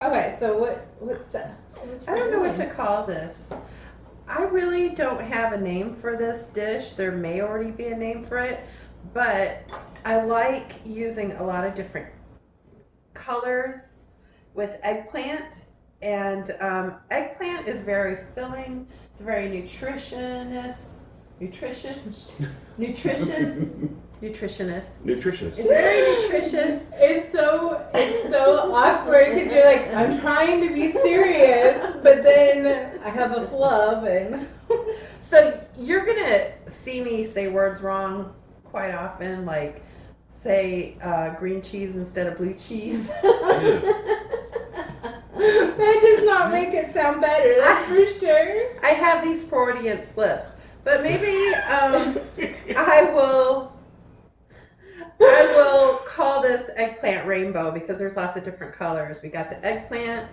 Okay, so what's that? I don't know what to call this. I really don't have a name for this dish. There may already be a name for it, but I like using a lot of different colors with eggplant. And eggplant is very filling. It's very nutritious. It's very nutritious. It's so awkward because you're like, I'm trying to be serious, but then I have a flub and. So you're gonna see me say words wrong quite often, like say green cheese instead of blue cheese. That does not make it sound better, that's for sure. I have these Freudian slips, but maybe I will call this eggplant rainbow because there's lots of different colors. We got the eggplant,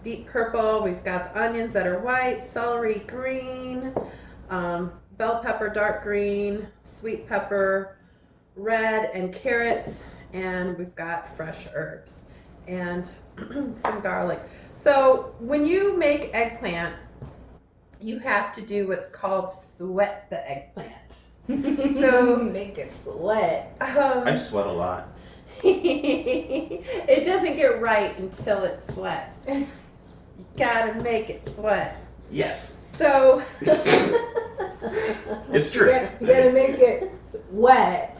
deep purple. We've got the onions that are white, celery green, bell pepper dark green, sweet pepper red, and carrots, and we've got fresh herbs and some garlic. So when you make eggplant, you have to do what's called sweat the eggplant. So make it sweat. I sweat a lot. It doesn't get right until it sweats. You gotta make it sweat. Yes. So It's true. You gotta make it wet.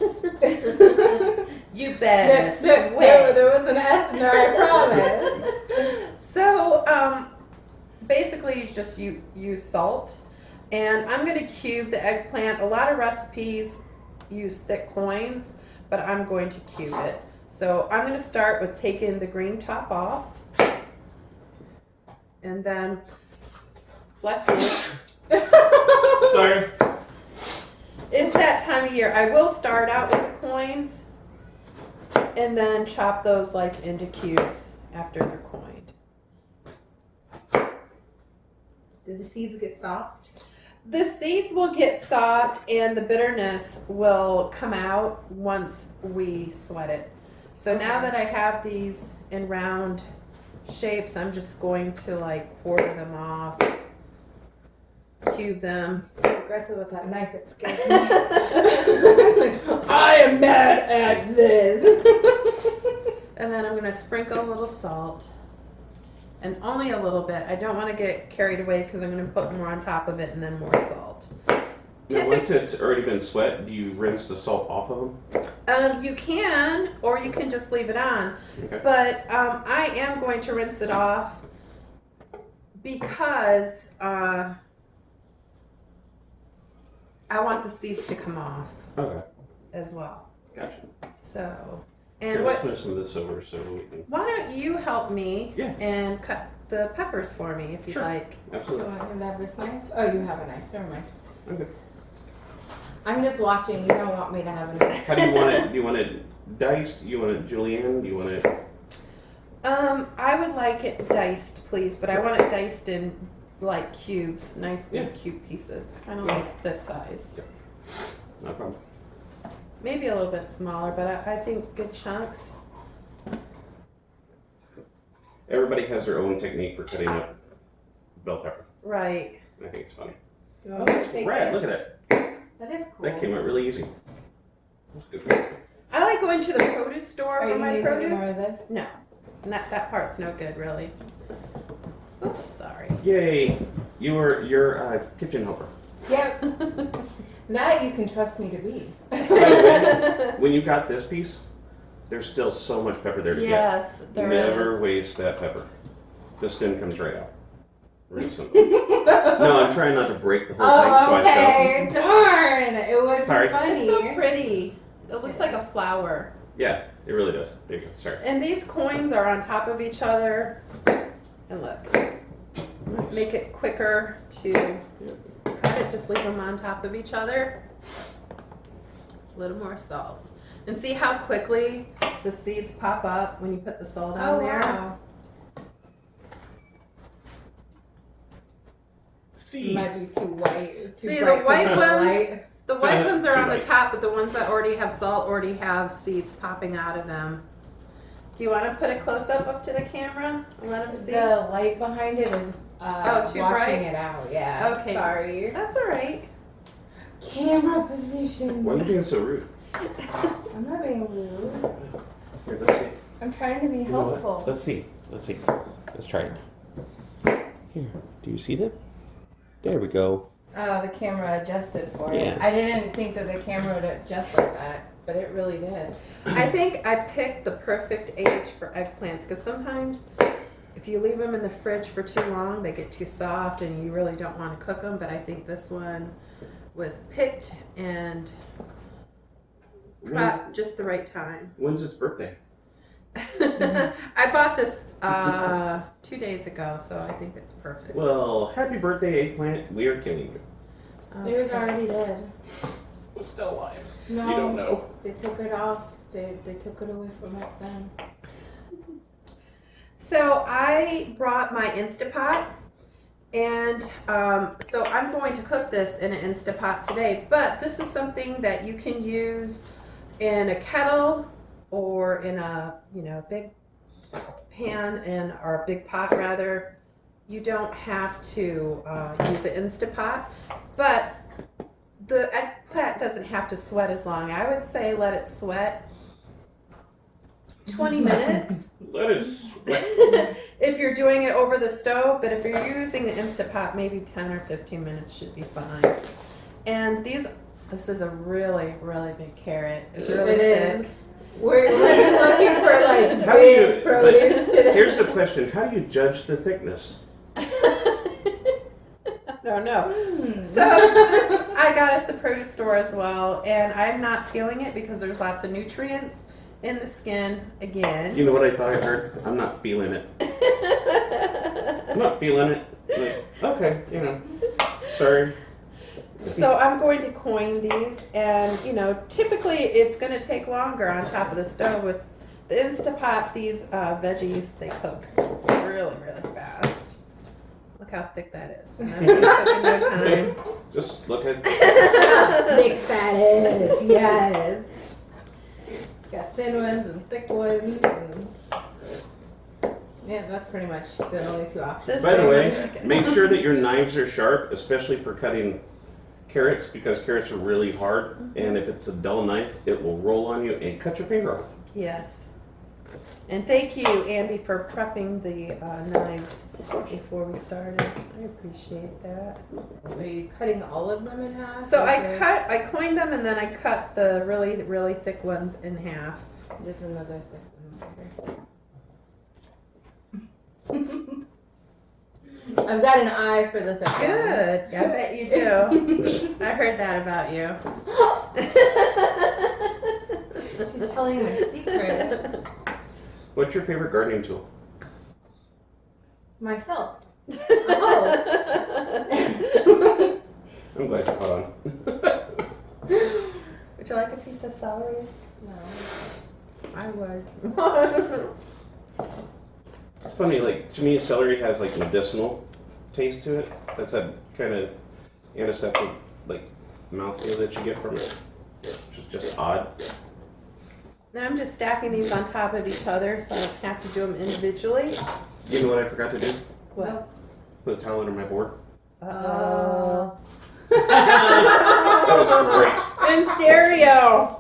you better There sweat. was an S in there, I promise. So basically you just use salt, and I'm going to cube the eggplant. A lot of recipes use thick coins, but I'm going to cube it. So I'm going to start with taking the green top off, and then bless you. Sorry. It's that time of year. I will start out with the coins and then chop those like into cubes after they're coined. Do the seeds get soft? The seeds will get soft and the bitterness will come out once we sweat it. So now that I have these in round shapes, I'm just going to like quarter them off, cube them. So aggressive with that knife, it scares me. I am mad at this. And then I'm going to sprinkle a little salt. And only a little bit. I don't want to get carried away because I'm going to put more on top of it and then more salt. Now, once it's already been sweat, do you rinse the salt off of them? You can, or you can just leave it on. Okay. But I am going to rinse it off because I want the seeds to come off Okay. as well. Gotcha. So, Here, and let's what? move some of this over so we can. Why don't you help me Yeah. and cut the peppers for me if you Sure. like? Do Absolutely. I have this knife? Oh, you have a knife. Never mind. Okay. I'm just watching. You don't want me to have a knife. How do you want it? Do you want it diced? Do you want it julienne? Do you want it? I would like it diced, please, but I want it diced in like cubes, nice big Yeah. cube pieces, kind of like this size. No problem. Maybe a little bit smaller, but I think good chunks. Everybody has their own technique for cutting up bell pepper. Right. I think it's funny. Do you Oh, want me to it's take red. it? Look at that. That is cool. That came out really easy. That's good. I like going to the produce store Are for you my using produce. more of this? No, that part's no good, really. Oops, sorry. Yay! You're a kitchen helper. Yep. That you can trust me to be. By the way, when you got this piece, there's still so much pepper there to Yes, get. there Never is. waste that pepper. The stem comes right out. No, I'm trying not to break the whole thing, so Oh, okay. I Darn. It was Sorry. funny. It's so pretty. It looks like a flower. Yeah, it really does. There you go. Sorry. And these coins are on top of each other. And look, Nice. make it quicker to cut it. Just leave them on top of each other. A little more salt. And see how quickly the seeds pop up when you put the salt on Oh, there? wow. Seeds. Might be too white. Too See, the bright white for ones- light. The white ones are Too on the light. top, but the ones that already have salt already have seeds popping out of them. Do you want to put a close up to the camera and let them see? The light behind it is Too washing bright? it out. Yeah. Okay. Sorry. That's all right. Camera position. Why are you being so rude? I'm not being rude. Here, let's see. I'm trying to be You know what? helpful. Let's see. Let's see. Let's try it. Here. Do you see that? There we go. Oh, the camera adjusted for Yeah. it. I didn't think that the camera would adjust like that, but it really did. I think I picked the perfect age for eggplants because sometimes if you leave them in the fridge for too long, they get too soft and you really don't want to cook them. But I think this one was picked and just the right time. When's its birthday? I bought this 2 days ago, so I think it's perfect. Well, happy birthday, Eggplant. We are killing you. It was already dead. We're still alive. No. You don't know. They took it off. They took it away from us then. So I brought my insta-Pot, and so I'm going to cook this in an insta-Pot today, but this is something that you can use in a kettle or in a big pan or a big pot rather. You don't have to use an insta-Pot, but the eggplant doesn't have to sweat as long. I would say let it sweat 20 minutes. Let it sweat. If you're doing it over the stove, but if you're using the Insta-Pot, maybe 10 or 15 minutes should be fine. And this is a really, really big carrot. It's really thick. We're looking for like How do you- big produce today. Here's the question. How do you judge the thickness? I don't know. So this I got at the produce store as well, and I'm not feeling it because there's lots of nutrients in the skin again. You know what I thought I heard? I'm not feeling it. I'm not feeling it. Like, okay, sorry. So I'm going to coin these, and typically it's going to take longer on top of the stove. With the Insta-Pot, these veggies, they cook really, really fast. Look how thick that is. And that's going to cook in no time. Just look at. Thick that is, yes. Got thin ones and thick ones. And yeah, that's pretty much the only two options. This By the one way, is okay. make sure that your knives are sharp, especially for cutting carrots, because carrots are really hard, and if it's a dull knife, it will roll on you and cut your finger off. Yes. And thank you, Andy, for prepping the knives before we started. I appreciate that. Are you cutting all of them in half? So or I coined them, and then I cut the really, really thick ones in half. There's another thick one. I've got an eye for the thick one. Good. I bet you do. I heard that about you. She's telling my secret. What's your favorite gardening tool? Myself. Oh. I'm glad you caught on. Would you like a piece of celery? No. I would. It's funny, like, to me, celery has, like, medicinal taste to it. That's a kind of antiseptic, like, mouthfeel that you get from it. Which is just odd. Now I'm just stacking these on top of each other so I don't have to do them individually. You know what I forgot to do? What? Put a towel under my board. Oh. That was great. In stereo.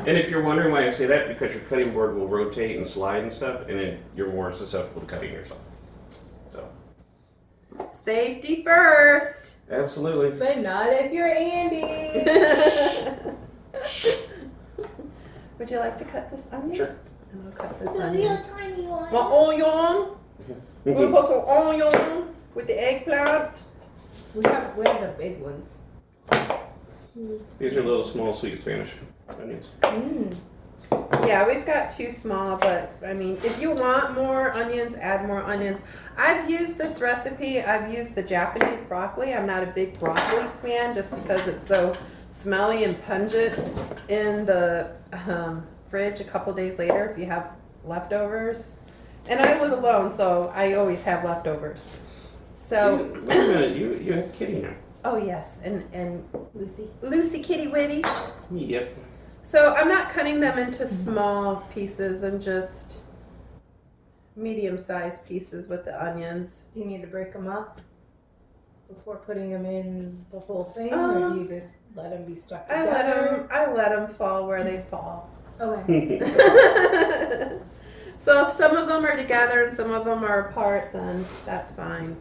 And if you're wondering why I say that, because your cutting board will rotate and slide and stuff, and then you're more susceptible to cutting yourself. So. Safety first. Absolutely. But not if you're Andy. Would you like to cut this onion? Sure. And I'll cut this It's a onion. little tiny one. My onion. We're gonna put some onion with the eggplant. We have the big ones. These are little small sweet Spanish onions. Mm. Yeah, we've got two small, but I mean, if you want more onions, add more onions. I've used this recipe. I've used the Japanese broccoli. I'm not a big broccoli fan just because it's so smelly and pungent in the fridge a couple days later if you have leftovers. And I live alone, so I always have leftovers. So, Wait a minute, you have Kitty now. oh yes, and Lucy. Lucy Kitty Witty. Yep. So I'm not cutting them into small pieces. I'm just medium-sized pieces with the onions. Do you need to break them up before putting them in the whole thing, or do you just let them be stuck together? I let them fall where they fall. Okay. So if some of them are together and some of them are apart, then that's fine.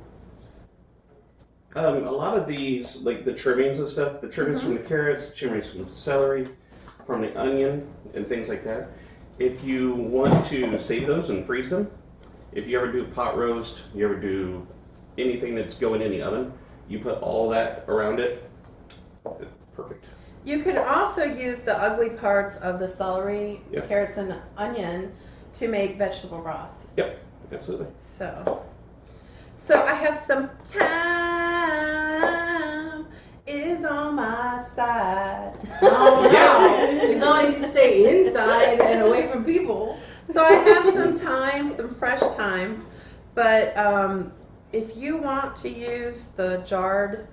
A lot of these, like the trimmings and stuff, the trimmings from the carrots, the trimmings from the celery, from the onion, and things like that. If you want to save those and freeze them, if you ever do pot roast, you ever do anything that's going in the oven, you put all that around it. It's perfect. You can also use the ugly parts of the celery, Yep. carrots, and onion to make vegetable broth. Yep, absolutely. So I have some time is on my side. Oh no! As long as you stay inside and away from people. So I have some time, some fresh time, but if you want to use the jarred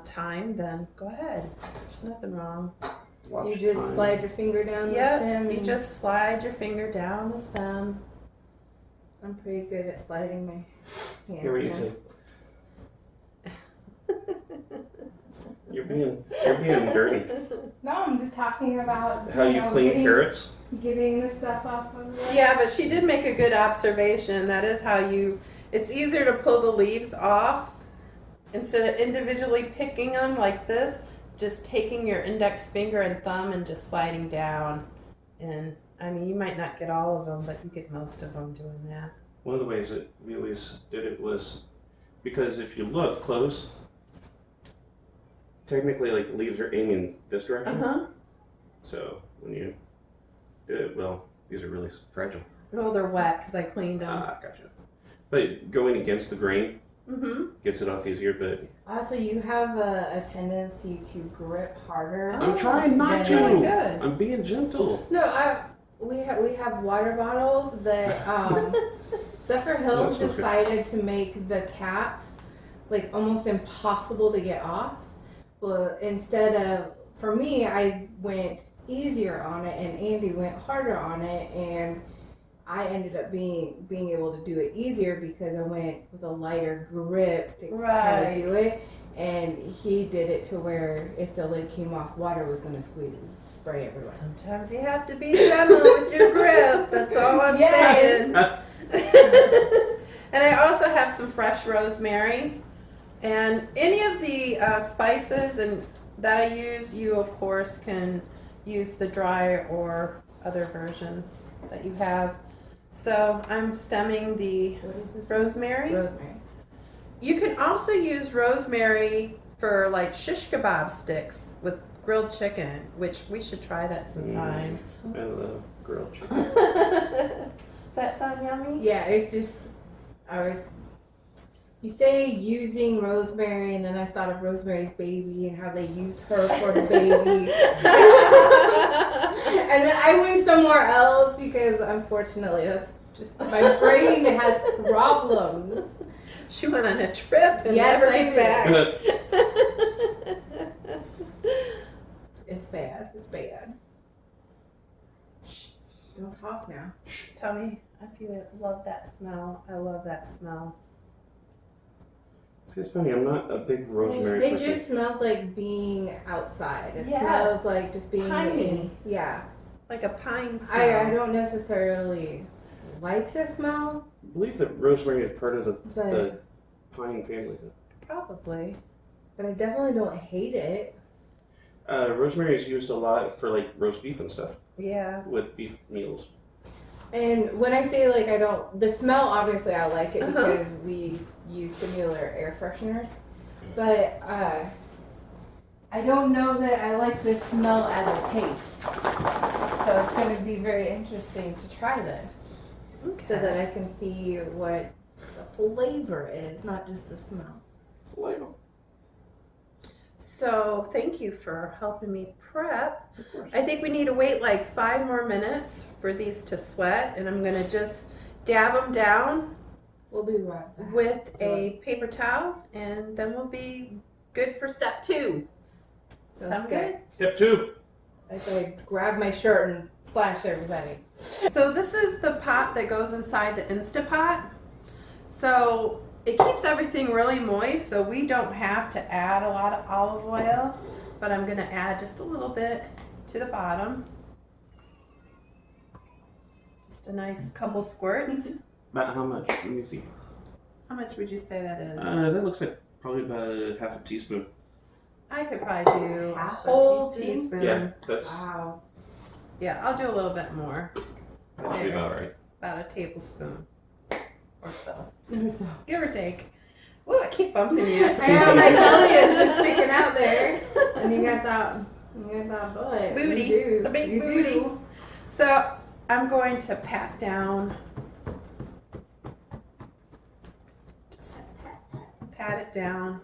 thyme, then go ahead. There's nothing wrong. Watch You just time. slide your finger down the stem. You just slide your finger down the stem. I'm pretty good at sliding my hand. Here, what do you down. say? You're being dirty. No, I'm just talking about How you clean carrots? getting the stuff off of it. Yeah, but she did make a good observation. That is how it's easier to pull the leaves off instead of individually picking them like this, just taking your index finger and thumb and just sliding down. And I mean, you might not get all of them, but you get most of them doing that. One of the ways that we always did it was because if you look close, technically like the leaves are aiming this direction. So when you do it, well, these are really fragile. Well, they're wet because I cleaned them. Ah, gotcha. But going against the grain Mm-hmm. gets it off easier, but Also, you have a tendency to grip harder. I'm trying not That's to. really good. I'm being gentle. No, we have water bottles that Zephyr Hills That's okay. decided to make the caps like almost impossible to get off. But instead of, for me, I went easier on it, and Andy went harder on it, and I ended up being able to do it easier because I went with a lighter grip to kind Right. of do it. And he did it to where if the lid came off, water was going to spray everywhere. Sometimes you have to be gentle with your grip. That's all I'm Yes. saying. And I also have some fresh rosemary. And any of the spices and that I use, you of course can use the dry or other versions that you have. So I'm stemming the What is this? rosemary. Rosemary. You can also use rosemary for like shish kebab sticks with grilled chicken, which we should try that sometime. I love grilled chicken. Does that sound yummy? Yeah, it's just, you say using rosemary, and then I thought of Rosemary's Baby and how they used her for the baby. And then I went somewhere else because unfortunately that's just, my brain has problems. She went on a trip and Yes, never I came did. back. It's bad. It's bad. Shh, don't talk now. Tell me, love that smell. I love that smell. It's funny, I'm not a big rosemary It person. just smells like being outside. It Yes. smells like just being Piney. yeah. Like a pine smell. I don't necessarily like the smell, I believe that rosemary is part of the but pine family. Probably. I definitely don't hate it. Rosemary is used a lot for like roast beef and stuff Yeah. with beef meals. And when I say like I don't, the smell obviously I like it Uh-huh. because we use similar air fresheners, but I don't know that I like the smell as a taste. So it's going to be very interesting to try this Okay. so that I can see what the flavor is, not just the smell. Flavor. So thank you for helping me prep. Of course. I think we need to wait like 5 more minutes for these to sweat, and I'm gonna just dab them down We'll be right back. with a paper towel, and then we'll be good for step 2. Sounds Sound good? Step 2. as I grab my shirt and flash everybody. So this is the pot that goes inside the insta-Pot. So it keeps everything really moist, so we don't have to add a lot of olive oil, but I'm gonna add just a little bit to the bottom. Just a nice couple squirts. About how much? Let me see. How much would you say that is? That looks like probably about a half a teaspoon. I could probably do a Half a whole teaspoon? teaspoon. Yeah, that's Wow. Yeah, I'll do a little bit more. that should be about right. About a tablespoon or so. So. Give or take. Ooh, I keep bumping you. I know, my belly is just sticking out there. And you got that butt. Booty. You do. The big You booty. do. So I'm going to pat down. Just pat it down.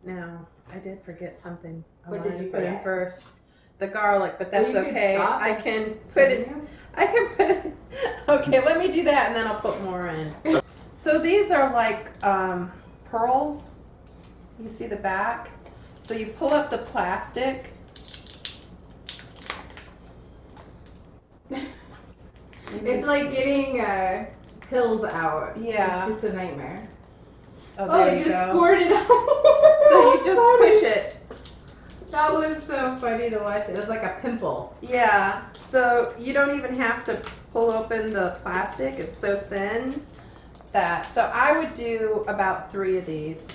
Now, I did forget something. I What wanted did to you put in forget? first. The garlic, but that's you can okay. stop I and- can put it. I can put it. Okay, let me do that and then I'll put more in. So these are like pearls. You see the back? So you pull up the plastic. It's like getting pills out. Yeah. It's just a nightmare. Oh, Oh, there it you just go. squirted out. So you just push it. That was so funny to watch. It was like a pimple. Yeah. So you don't even have to pull open the plastic. It's so thin that. So I would do about 3 of these.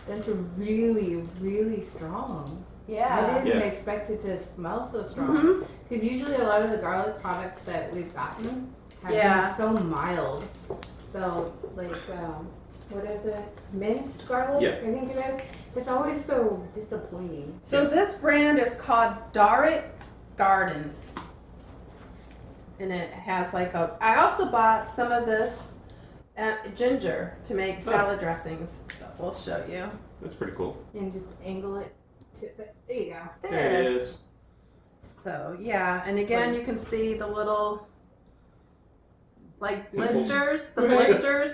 That's really, really strong. I Yeah. didn't Yeah. expect it to smell so strong. Mhm. Because usually a lot of the garlic products that we've gotten have Yeah. been so mild. So, like, what is it? Minced garlic? Yeah. I think it is. It's always so disappointing. So this brand is called Darrit Gardens. And it has like a, I also bought some of this ginger to make salad dressings. So we'll show you. That's pretty cool. And just angle it to, there you go. There it is. So yeah, and again you can see the little like Pimples. blisters,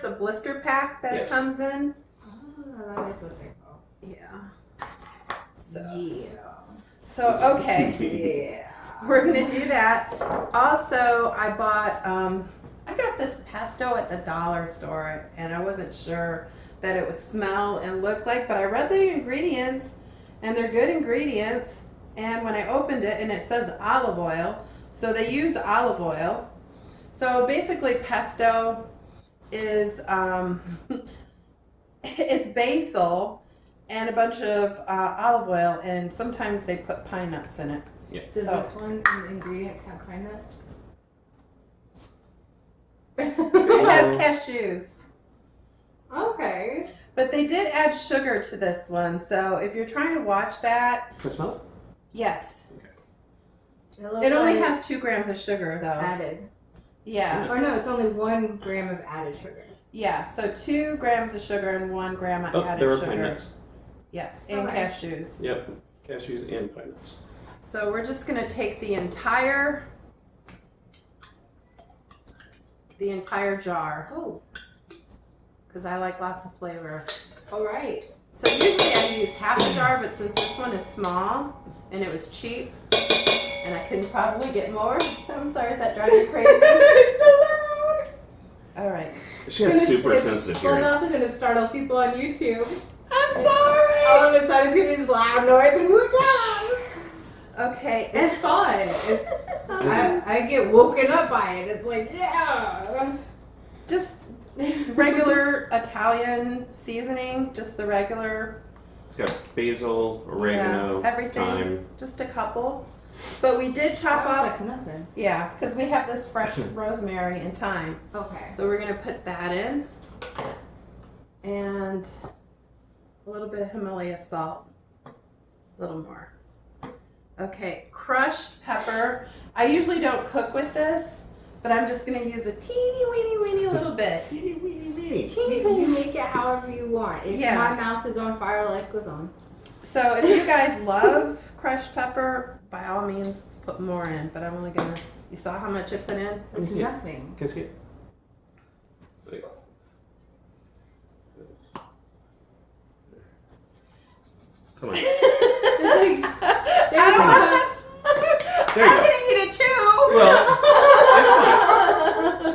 the blister pack that it Yes. comes in. Oh, that is what they're called. Yeah. So okay. Yeah. We're gonna do that. Also, I bought, I got this pesto at the dollar store, and I wasn't sure that it would smell and look like, but I read the ingredients, and they're good ingredients. And when I opened it, and it says olive oil, so they use olive oil. So basically, pesto is it's basil and a bunch of olive oil, and sometimes they put pine nuts in it. Does So- this one ingredients have pine nuts? It has cashews. Okay. But they did add sugar to this one, so if you're trying to watch that, Can I smell it? yes. looks It only like has 2 grams of sugar though. added. Yeah, Or no, it's only 1 gram of added sugar. yeah. So 2 grams of sugar and 1 gram of Oh, added there were sugar. pine nuts. Yes, and Okay. cashews. Yep. Cashews and pine nuts. So we're just gonna take the entire jar Oh, because I like lots of flavor. all right. So usually I use half a jar, but since this one is small and it was cheap, and I couldn't probably get more. I'm sorry, is that driving you crazy? It's so loud. All right. She has super sensitive Well, hearing. it's also going to startle people on YouTube. I'm sorry. All of a sudden, it's going to be this loud noise. And look out! Okay. It's fun. It's, I get woken up by it. It's like, yeah. Just regular Italian seasoning, just the regular. It's got basil, oregano, Yeah, everything. thyme. Just a couple. But we did chop That was up, like nothing. yeah, because we have this fresh rosemary and thyme. Okay. So we're gonna put that in, and a little bit of Himalaya salt, a little more. Okay, crushed pepper. I usually don't cook with this, but I'm just gonna use a teeny weeny little bit. Teeny weeny weeny. Teeny You weeny. make it however you want. If Yeah. my mouth is on fire, life goes on. So if you guys love crushed pepper, by all means put more in, but I'm only gonna, you saw how much I put in? It's Yeah. nothing. Can I see it? There you go. Come on. There's like, I don't like want There you I'm go. gonna eat it too. Well,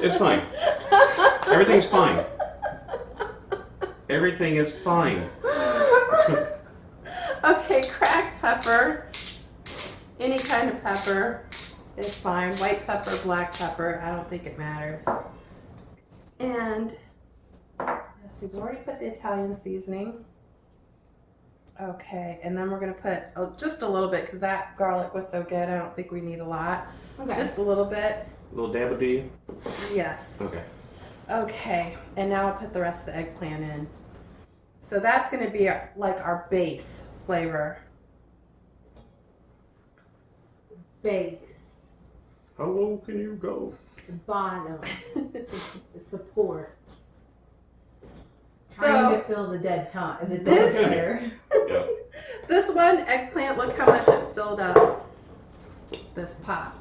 it's fine. Everything's fine. Everything is fine. Okay, cracked pepper. Any kind of pepper is fine. White pepper, black pepper, I don't think it matters. And let's see, we already put the Italian seasoning. Okay, and then we're gonna put just a little bit because that garlic was so good. I don't think we need a lot. okay. Just a little bit. A little dab of you? Yes. Okay. Okay, and now I'll put the rest of the eggplant in. So that's gonna be like our base flavor. Base, How low can you go? bottom, the support. Trying to So fill the dead time, the This- dead center. Yeah. this one eggplant, look how much it filled up this pot.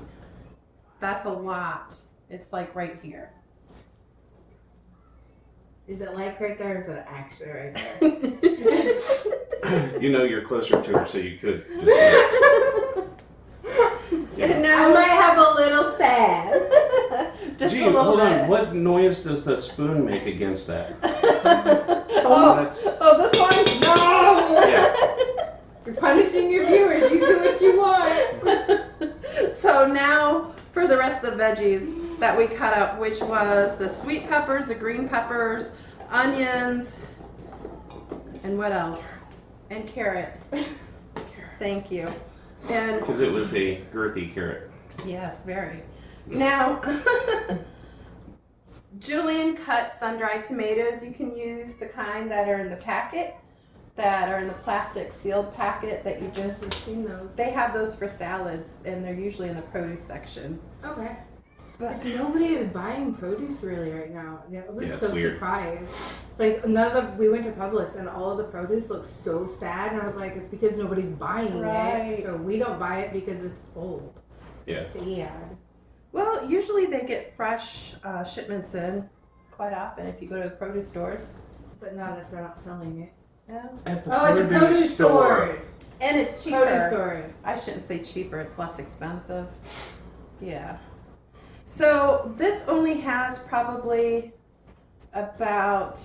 That's a lot. It's like right here. Is it like right there, or is it actually right there? You know you're closer to her, so you could just. And I now might have a little sad. just Gee, a little hold bit. on. What noise does the spoon make against that? Oh, That's, this one? No! yeah. You're punishing your viewers. You do what you want. So now for the rest of the veggies that we cut up, which was the sweet peppers, the green peppers, onions, and what else? And carrot. Thank you. And Because it was a girthy carrot. yes, very. Now, Julian cut sun-dried tomatoes. You can use the kind that are in the packet, that are in the plastic sealed packet that you just, I've seen those. they have those for salads and they're usually in the produce section. Okay. But Nobody is buying produce really right now. I was Yeah, it's so weird. surprised. Like we went to Publix and all of the produce looked so sad, and I was like, it's because nobody's buying Right. it. So we don't buy it because it's old. Yeah. Sad. well, usually they get fresh shipments in quite often if you go to the produce stores. But now that they're not selling it. Yeah. At Oh, at the produce stores. And it's cheaper. Produce stores. I shouldn't say cheaper, it's less expensive. Yeah. So this only has probably about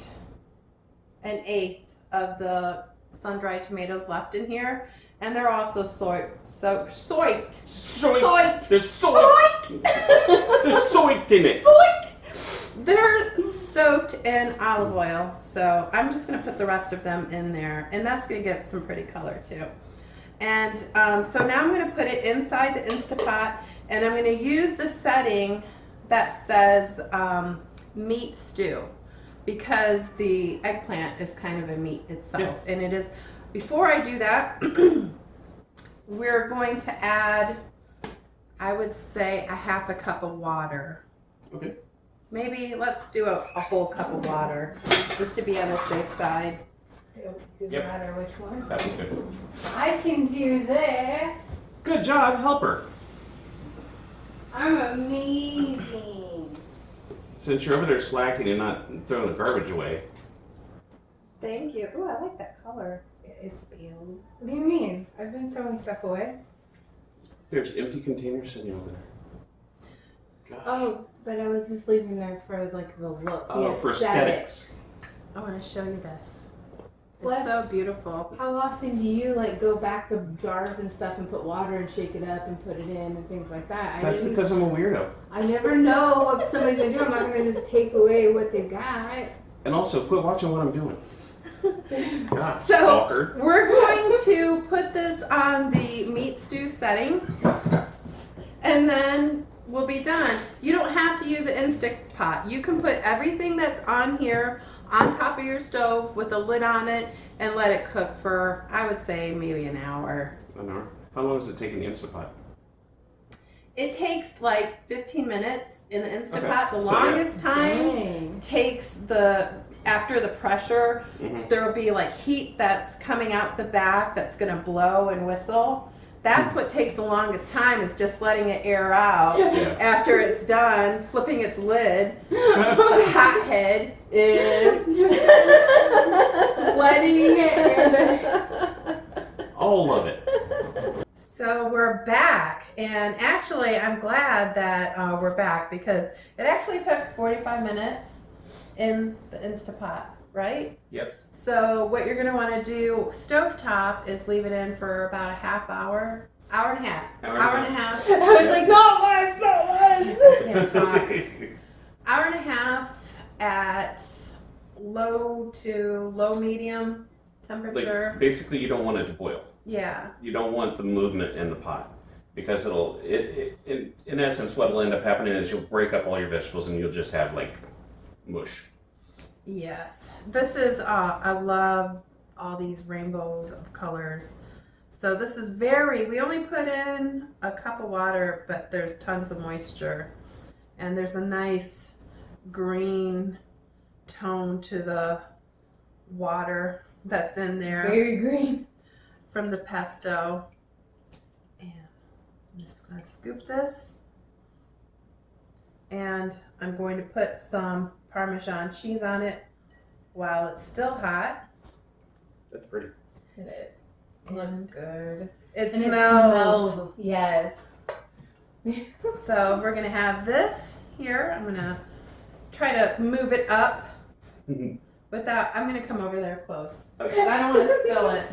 1/8 of the sun-dried tomatoes left in here. And they're also soaked. Soy. Soaked. There's soy. There's soy in it. They're soaked in olive oil. So I'm just going to put the rest of them in there. And that's going to give it some pretty color too. And so now I'm going to put it inside the Insta-Pot. And I'm going to use the setting that says meat stew. Because the eggplant is kind of a meat itself. Yeah. And it is, before I do that, we're going to add, I would say, a 1/2 cup of water. Okay. Maybe let's do a whole cup of water, just to be on the safe side. Doesn't Yep. matter which one. That'd be good. I can do this. Good job. Help her. I'm amazing. Since you're over there slacking and not throwing the garbage away. Thank you. Ooh, I like that color. It's spilled. What do you mean? I've been throwing stuff away. There's empty containers sitting over there. Gosh. Oh, but I was just leaving there for like the look. Oh, the for aesthetics. aesthetics. I want to show you this. It's What? so beautiful. How often do you like go back to jars and stuff and put water and shake it up and put it in and things like that? That's because I'm a weirdo. I never know what somebody's gonna do. I'm not gonna just take away what they've got. And also, quit watching what I'm doing. God, So stalker. we're going to put this on the meat stew setting, and then we'll be done. You don't have to use an Insta-Pot. You can put everything that's on here on top of your stove with a lid on it and let it cook for, I would say, maybe an hour. An hour. How long does it take in the Insta-Pot? It takes like 15 minutes in the Insta-Pot. Okay. The So, yeah. longest time Dang. takes after the pressure, Mhm. there will be like heat that's coming out the back that's gonna blow and whistle. That's what takes the longest time, is just letting it air out. Yeah. After it's done, flipping its lid. The hot head is Sweating and All love it. So we're back, and actually I'm glad that we're back because it actually took 45 minutes in the Insta-Pot, right? Yep. So what you're going to want to do, stovetop, is leave it in for about a half hour, hour and a half. Hour and a half. I was like, not less, not less. Can't talk. Hour and a half at low to low medium temperature. Like, basically, you don't want it to boil. Yeah. You don't want the movement in the pot because in essence, what will end up happening is you'll break up all your vegetables and you'll just have like mush. Yes. This is, I love all these rainbows of colors. So this is we only put in a cup of water, but there's tons of moisture. And there's a nice green tone to the water that's in there. Very green. From the pesto. And I'm just going to scoop this. And I'm going to put some Parmesan cheese on it while it's still hot. That's pretty. It is. It looks good. It And smells. Yes. So we're going to have this here. I'm going to try to move it up without, I'm going to come over there close. Okay. Because I don't want to spill it.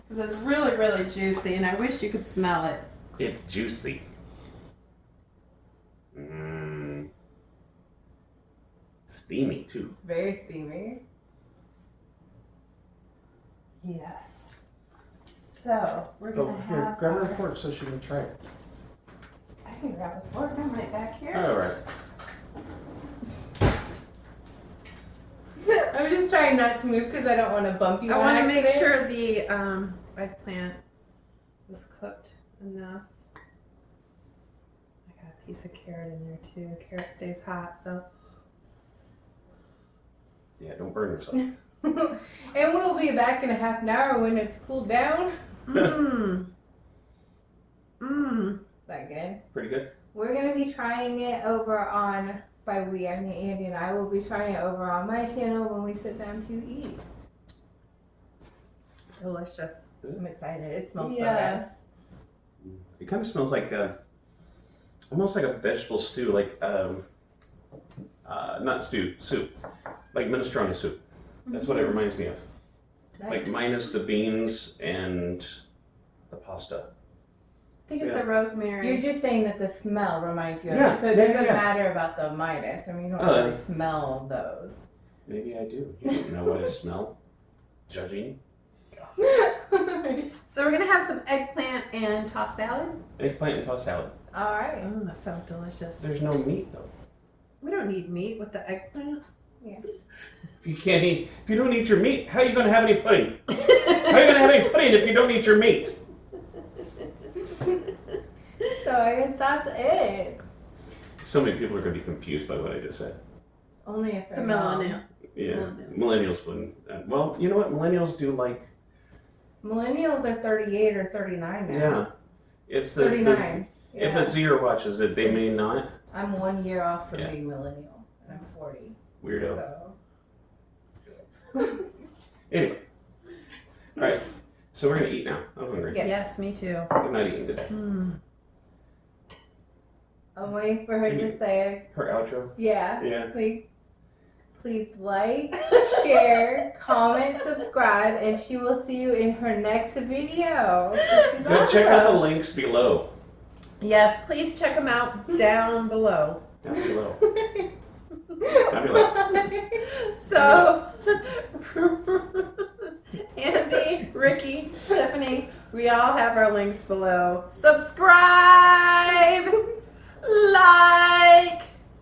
Because it's really, really juicy and I wish you could smell it. It's juicy. Steamy too. It's very steamy. Yes. So we're going to have. grab her fork so she can try it. I can grab a fork. I'm right back here. All right. I'm just trying not to move because I don't want to bump you. I on want to make accident. sure the eggplant was cooked enough. I got a piece of carrot in there too. Carrot stays hot, so. Yeah, don't burn yourself. And we'll be back in a half an hour when it's cooled down. Mmm. Mmm. That good. Pretty good. We're gonna be trying it over on, by we, I mean Andy and I will be trying it over on my channel when we sit down to eat. Delicious. I'm excited. It smells Yes. It kind of smells like almost like a vegetable stew, like not stew, soup, like minestrone soup. That's what it reminds me of. so Like good. minus the beans and the pasta. I think it's Yeah. the rosemary. You're just saying that the smell reminds you of Yeah, it, so it yeah, doesn't yeah. matter about the minus. I mean, you don't Oh, really smell those. Maybe I do. You don't know what I smell. Judging. So we're gonna have some eggplant and tossed salad. Eggplant and tossed salad. All right. Oh, that sounds delicious. There's no meat though. We don't need meat with the eggplant. If you can't eat, if you don't eat your meat, how are you going to have any pudding? How are you going to have any pudding if you don't eat your meat? So I guess that's it. So many people are going to be confused by what I just said. Only if The they're millennial. Yeah, millennials wouldn't. Well, you know what? Millennials do like. Millennials are 38 or 39 now. Yeah, it's the 39. if Yeah. a Zero watches it, they may not. I'm 1 year off from Yeah. being millennial, and I'm 40. Weirdo. So. Anyway, all right. So we're gonna eat now. I'm hungry. Yes. Yes, me too. I'm not eating today. Mm. I'm waiting for her to say, Her outro. yeah. Yeah. Please like, share, comment, subscribe, and she will see you in her next video. She's Go check out the awesome. links below. Yes, please check them out down below. Down below. Down below. So, Andy, Rikki, Tiffany, we all have our links below. Subscribe, like,